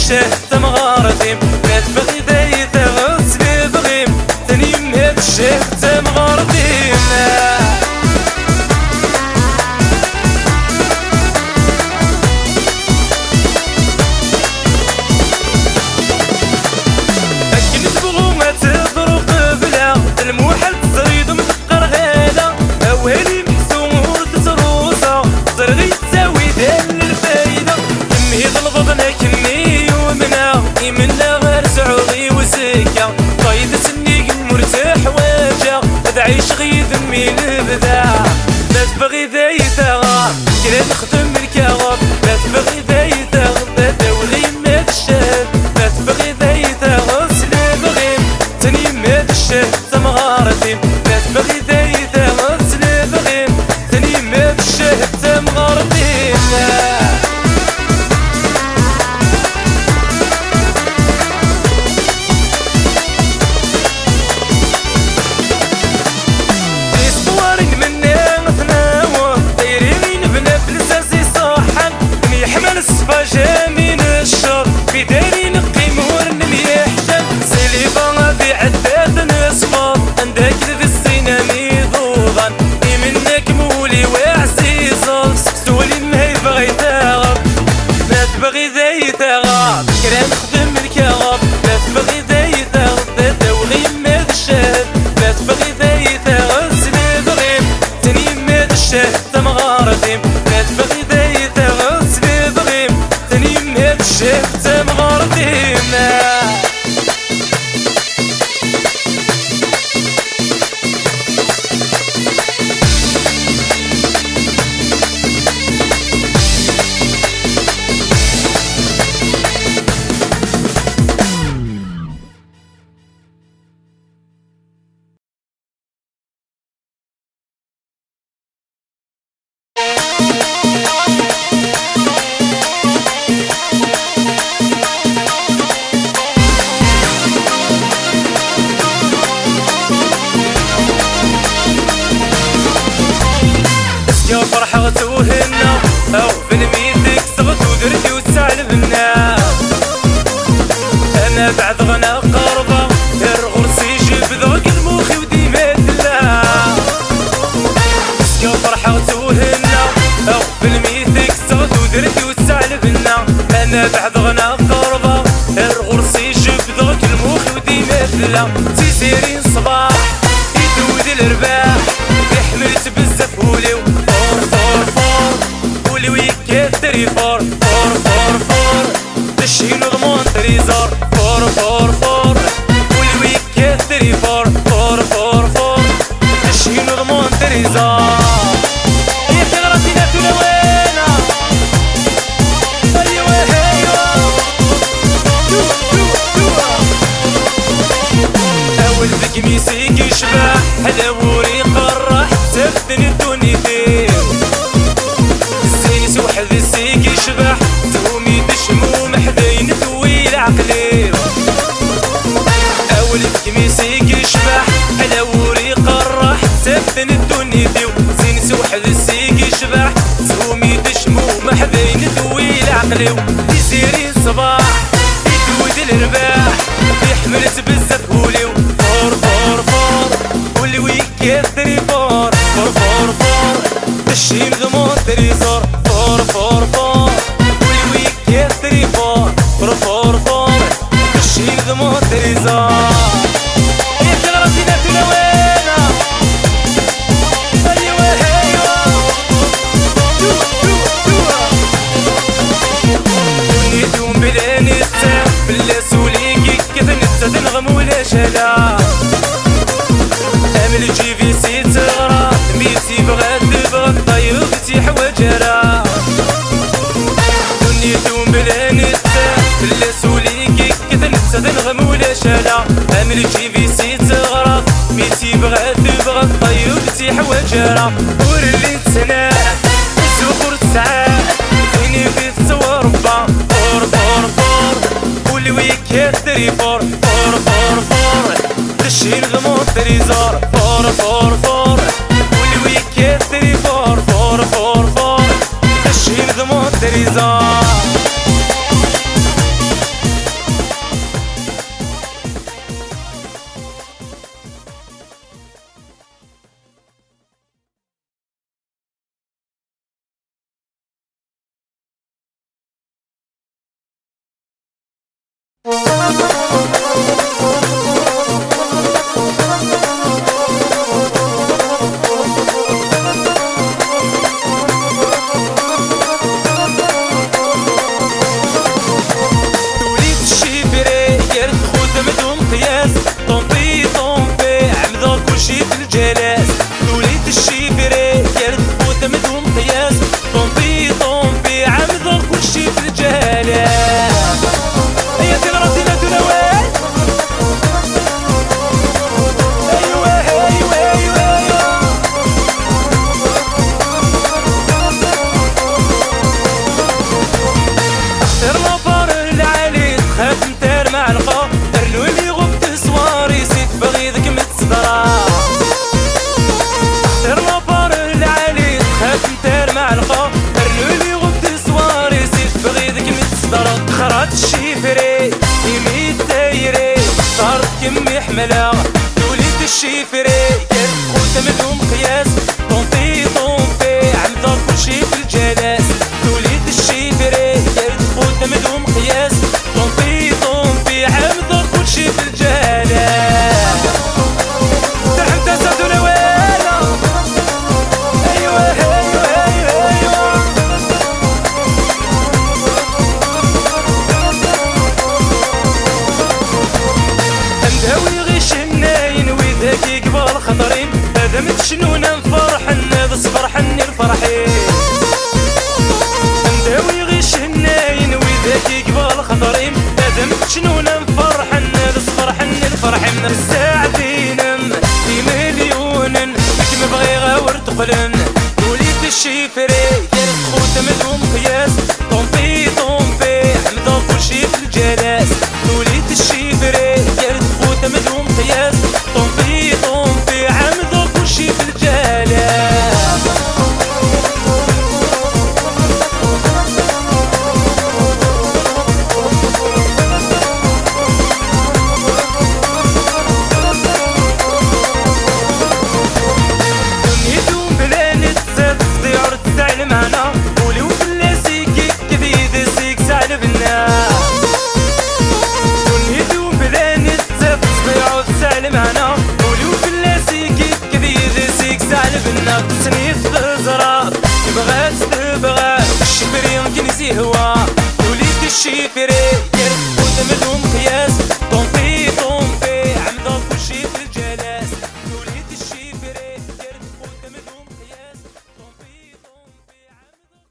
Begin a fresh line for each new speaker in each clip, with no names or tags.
الشاه تمغارتيم ما تبغي دايت غسلي بغيم تاني مهد الشاه تمغارتيم الموحل تزريد مدقر غالا اوالي محسومور تسروسا زرغي تساوي دال الفايدة كمي ضلبضنا كمي ومنا يمنا غير سعودي وسكة طايد سنيق مرتاح واجا تعيش غي ذمي البدا لا تبغي ذايتا غار كلا نخدم الكغاب لا تبغي ذايتا غدا دولي مات الشاب لا تبغي ذايتا غسل بغيم تاني مات الشاب تمغارتيم لا تبغي دايتا غسل بغيم تاني مات الشهد تمغارتيم اسبوارين منا نتناوى دايرين بنا بلساسي صاحن يحمل الصفا جامين الشر في داري نقيم ورنم يحجب سليفا بعداد نصفر عندك ذي السينا ميضوضا منك مولي وعزيزة سكتولي مهي بغي تغب لا تبغي ذي تغب كرا نخدم الكغب لا تبغي ذي تغب دولي ماد الشهد لا تبغي ذي تغسل بغيم تاني ماد الشهد تمغارتيم لا تبغي ذي تغسل بغيم تاني ماد الشهد تمغارتيم يا فرحة توهنا أو بنميتك صغت ودرتي وتسعل بنا أنا بعد غنا قربة الغرسي جيب ذوق الموخي وديما دلا يا فرحة توهنا أو بنميتك صغت ودرتي وتسعل بنا أنا بعد غنا قربة الغرسي جيب ذوق الموخي وديما دلا تيسيرين صباح يدود الرباح يحملت بزاف وليو تري فور فور فور فور تشين ضمون تريزار فور فور فور والويك تري فور فور فور فور تشين ضمون تريزار هي تغرتنا تلوينا ايوه ايوه اول ذيك ميسيك يشبع حدا وري قرح تفتني الدنيتين وحد السيك يشبح تومي دشمو محذين ثوي العقلي اول كميسيك يشبح على وري قرح تبن الدنيا ديو زين سوحد السيك يشبح تومي دشمو محذين ثوي العقلي يسيرين صباح يدود الرباح يحملت بزاف هوليو فور فور فور والويك تري فور فور فور فور تشين ضمون تريزور فور فور فور والويك تري فور فور فور فور تشين ضمون تريزور هي تغرتنا تلوينا ايوه ايوه ونيتهم بلا نتا بلا سوليكي كذا نتا تنغم ولا شلا امل جيبي سي تغرى ميتي بغات بغات طيبتي حواجرا دنيتهم بلا نتا بلا سوليكي كذا نتا تنغم ولا شلا امل جيبي سي تغرى ميتي بغات بغات طيبتي حواجرا ورلي تسنى سوخر تسعى فيني في التوربة فور فور فور والويك تري فور فور فور فور تشين ضمون تريزار فور فور فور والويك تري فور فور فور فور تشين ضمون تريزار كمي حملة وليد الشيفري خوته مدهم قياس طومبي طومبي عمدا كلشي في الجلاس وليد الشيفري خوته مدهم قياس طومبي طومبي عمدا كلشي في الجلاس ترحم تسعد ولا والا ايوه ايوه ايوه ايوه اندهوي غيش الناين وذاكي قبال خطرين هذا متشنونا نفرحن هذا صفرحني الفرحين اندهوي غيش الناين وذاكي قبال خطرين هذا متشنونا نفرحن هذا صفرحني الفرحين الساعدين في مليون كيما بغي غاور تقلن وليد الشيفري خوته مدهم قياس طومبي طومبي حمدا كلشي في الجلاس وليد الشيفري خوته مدهم قياس طومبي طومبي عمدا كلشي في الجلاس دنيتهم بلا نتساب تضيع تزعل معنا ولو بلا سيكيك كذيد سيك زعل بنا دنيتهم بلا نتساب تضيع تزعل معنا ولو بلا سيكيك كذيد سيك زعل بنا تسنيف تزرع تبغى تبغى الشفري يمكن يزيهوا وليد الشفري خوته مدهم قياس طومبي طومبي عمدا كلشي في الجلاس وليد الشفري خوته مدهم قياس طومبي طومبي عمدا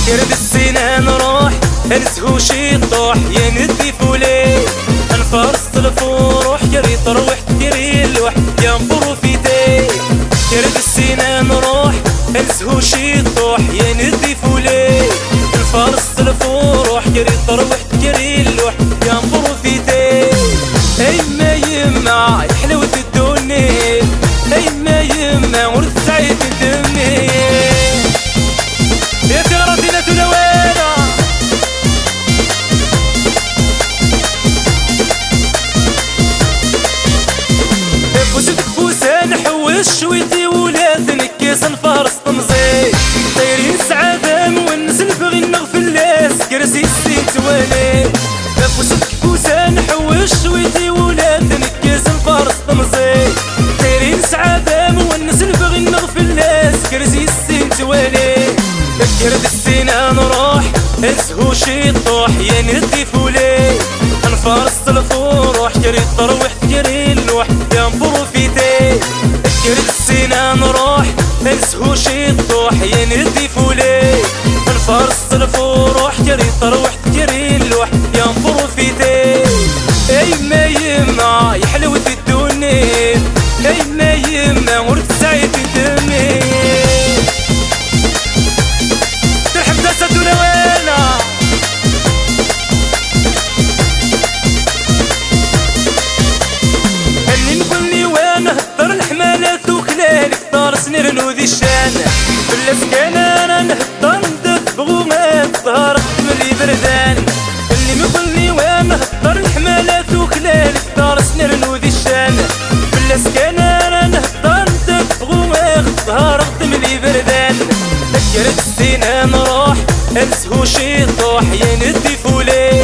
كرد السنان روح انسهو شي طوح يا ندي فولي انفرس الفروح يري تروح تري اللوح يا مبروفيتي كرد السنان روح انسهو شي طوح يا ندي فولي انفرس الفروح يري تروح تري اللوح يا مبروفيتي اي ما يما حلوة الدنيا اي ما يما ورد سعيد دمي يا تغرتنا تلوانا فوسك فوسان نحوس شويتي ولاد نكيس نفارس طمزي طايرين سعادة مونسن بغي نغفل لاس كرسي السين توالي فوسك فوسان نحوس شويتي ولاد نكيس نفارس طمزي طايرين سعادة مونسن بغي نغفل لاس كرسي السين توالي كرد السنان روح انسهو شي طوح يا ندي فولي انفرس الفروح كري تروح تكري اللوح يا مبروفيتي كرد السنان روح انسهو شي طوح يا ندي فولي انفرس الفروح كري تروح تكري اللوح يا مبروفيتي اي ما يما يا حلوة الدنيا اي ما يما ورد سعيد دمي نرنودي الشان بلا سكان انا نهضر ندب بغومات ظهر ملي بردان اللي مقلني وانا نهضر الحمالات وكلال دار نرنودي الشان بلا سكان انا نهضر ندب بغومات ظهر ملي بردان ذكرت السنة نروح انسهو شي طوح يا ندي فولي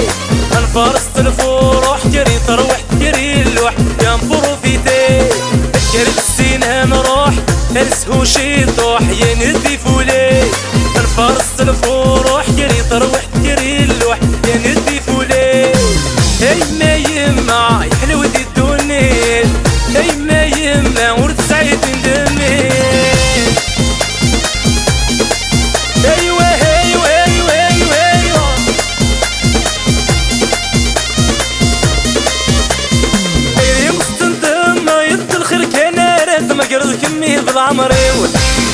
انفرس الفروح جري تروح جري اللوح يا مبروفيتي ذكرت السنة نروح انسهو شي طوح يا ندي فولي انفرس الفروح جري تروح جري اللوح يا ندي فولي اي ما يما يحلو دي الدنيا اي ما يما ورد سعيد ندمي بالعمر يول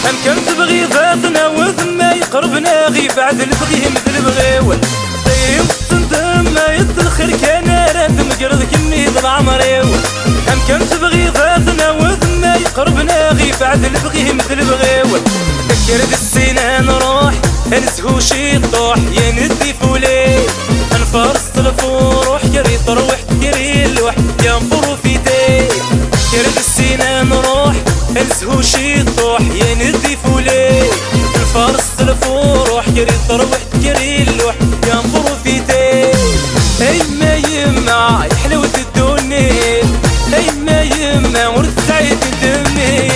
هم كم تبغي ذاتنا وذما يقربنا غي بعد البغي مثل بغيول طيب تندم ما يدخل كان راد مقرض كمي بالعمر يول هم كم تبغي ذاتنا وذما يقربنا غي بعد البغي مثل بغيول ذكرت السنة نروح انسهو شي طوح يا ندي فولي انفرس الفروح جري تروح جري اللوح يا مبروفيتي ذكرت السنة نروح انسهو شي طوح يا ندي فولي الفرس الفروح جري تروح جري اللوح يا مبروفيتي اي ما يما حلوة الدنيا اي ما يما ورد سعيد دمي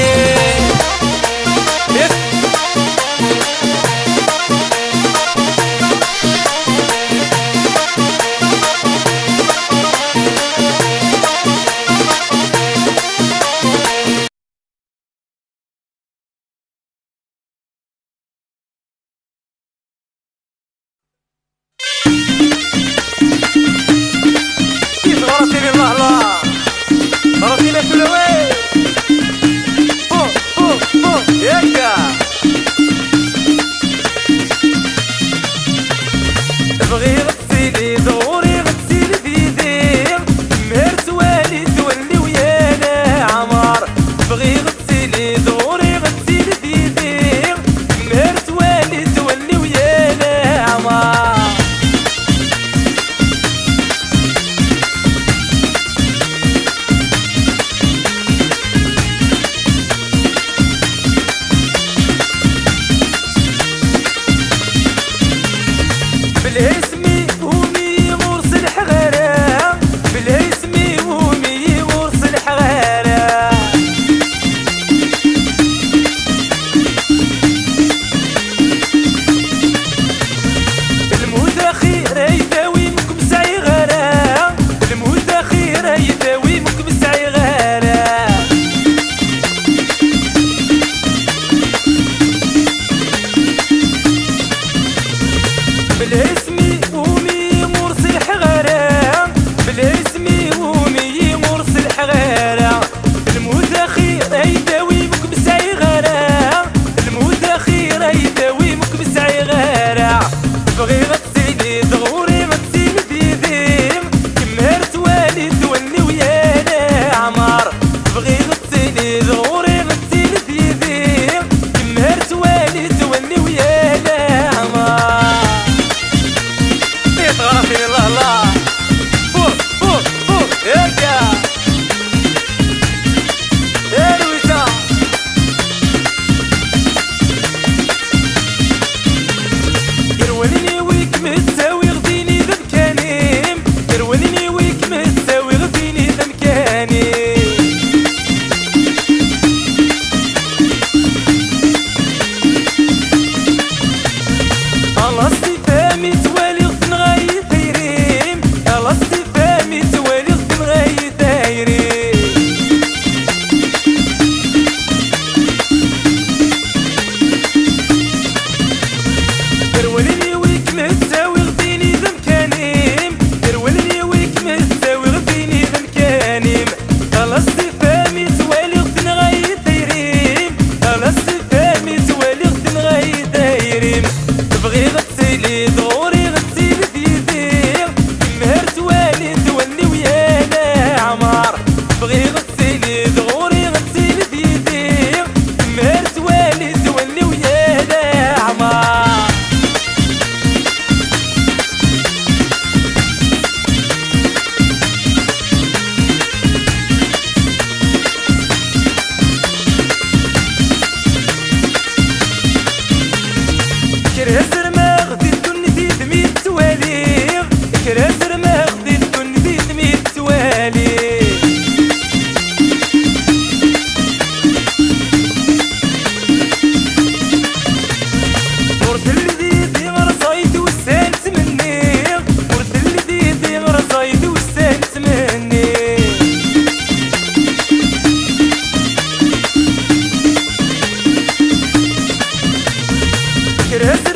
كراسر ما غدي تكون دي دميت توالي كراسر ما غدي تكون دي دميت توالي ورد اللي دي غرزايد وسالت مني ورد اللي دي غرزايد وسالت مني كراسر